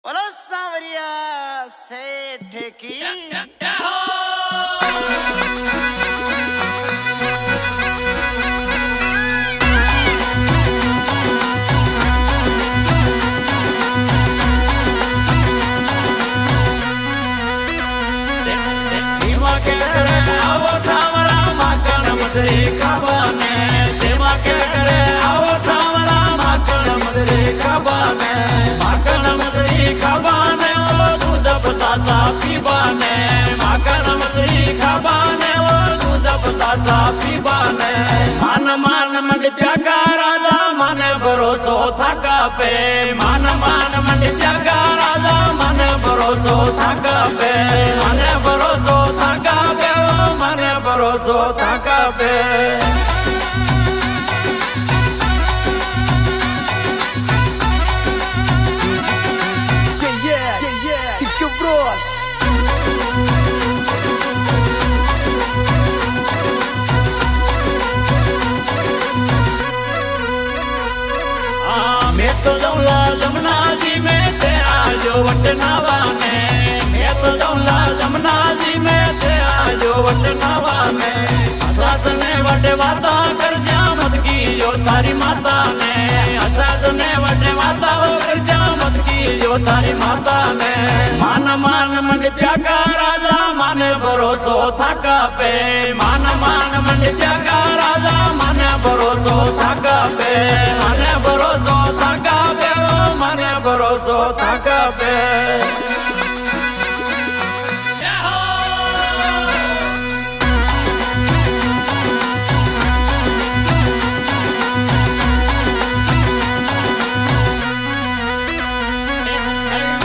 बोलो सांवरिया सेठ की मान मान मंडिया का राजा माने भरोसो थका पे मान मान मंडिया का राजा माने भरोसो थका पे माने भरोसो थका पे माने भरोसो थका पे मैं तो जाऊंगा जमुना जी में तेरा जो वटनावा में मैं तो जाऊंगा जमुना जी में तेरा जो वटनावा में सास ने वटे वाता कर श्यामत की जो तारी माता ने सास ने वटे वाता कर श्यामत की जो तारी माता ने मान मान मंडिया का राजा माने भरोसो थका पे मान मान मंडिया का राजा माने भरोसो थका पे माने भरोसो थका पे माने भरोसो थका पे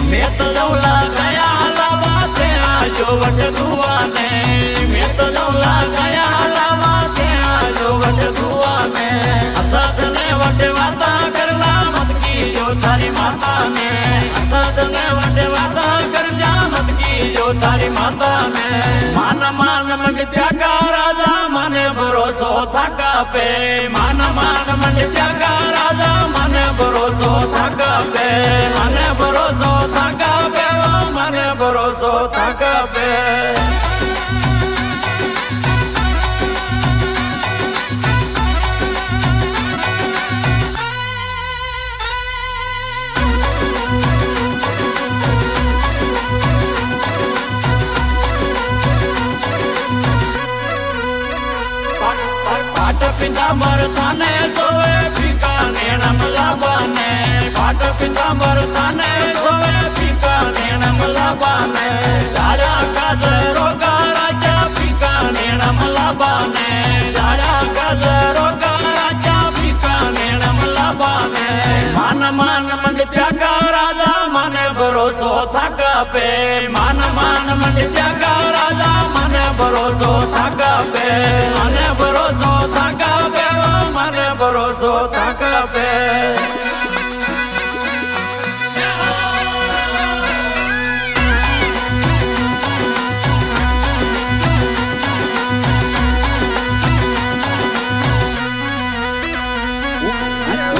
मैं तो जौला गया लावा तेरा जो वट धुआ ने मैं तो जौला गया लावा तेरा जो वट धुआ ने असास ने वट वाता करला मत की जो थारी माता ने असास ने वट वाता कर जा मत की जो थारी माता ने मान मान मंडिया का राजा माने भरोसो थका पे मान मान मंडिया का राजा माने भरोसो थका पे माने भरोसो थका पे माने भरोसो थका पे पाट पितांबर थाने सोवे फीका नेणम लाबाने पाट पितांबर थाने सोवे फीका नेणम लाबाने जाड़ा काजरो का राजा फीका नेणम लाबाने जाड़ा काजरो का राजा फीका नेणम लाबाने मान मान मंडिया का राजा माने भरोसो थका पे मान मान मंडिया का राजा माने भरोसो थका पे माने भरोसो थका पे माने भरोसो थका पे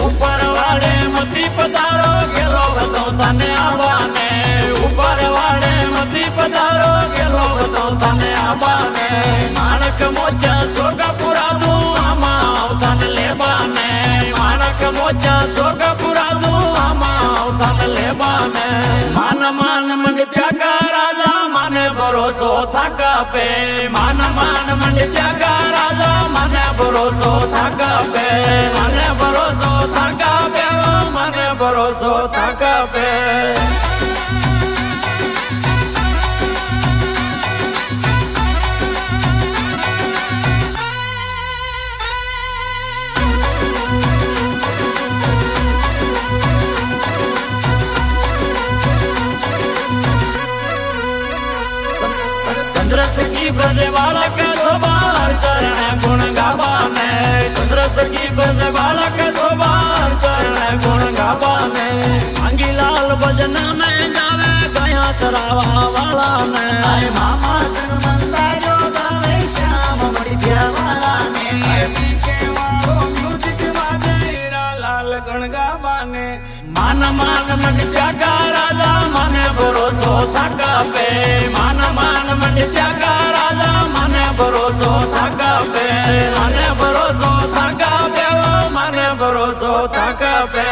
ऊपर वाले मती पधारो गेलो बतो तने आवाने ऊपर वाले मती पधारो गेलो बतो तने आवाने माणक मोचा छोका पुरा दू आमा अवतान लेबाने माणक मोचा छोका पुरा दू आमा अवतान लेबाने मान मान मंडिया का राजा माने भरोसो थका पे मान मान मंडिया का राजा माने भरोसो थका पे माने भरोसो थका पे माने भरोसो थका पे चंद्रस की बजे वाला के सोबार चरण गुण गावाने चंद्रस की बजे वाला के सोबार चरण गुण गावाने मांगी लाल भजन में गावे गया चरावा वाला ने आए मामा संग मंदारो गावे श्याम मंडिया वाला ने के वालो म्यूजिक बाजे हीरा लाल गुण गावाने मान मान मंडिया का राजा થાકા પે માન માન મંડી ત્યાગા રાજા મને ભરોસો થાકા પે મને ભરોસો થાકા પે મને ભરોસો થાકા પે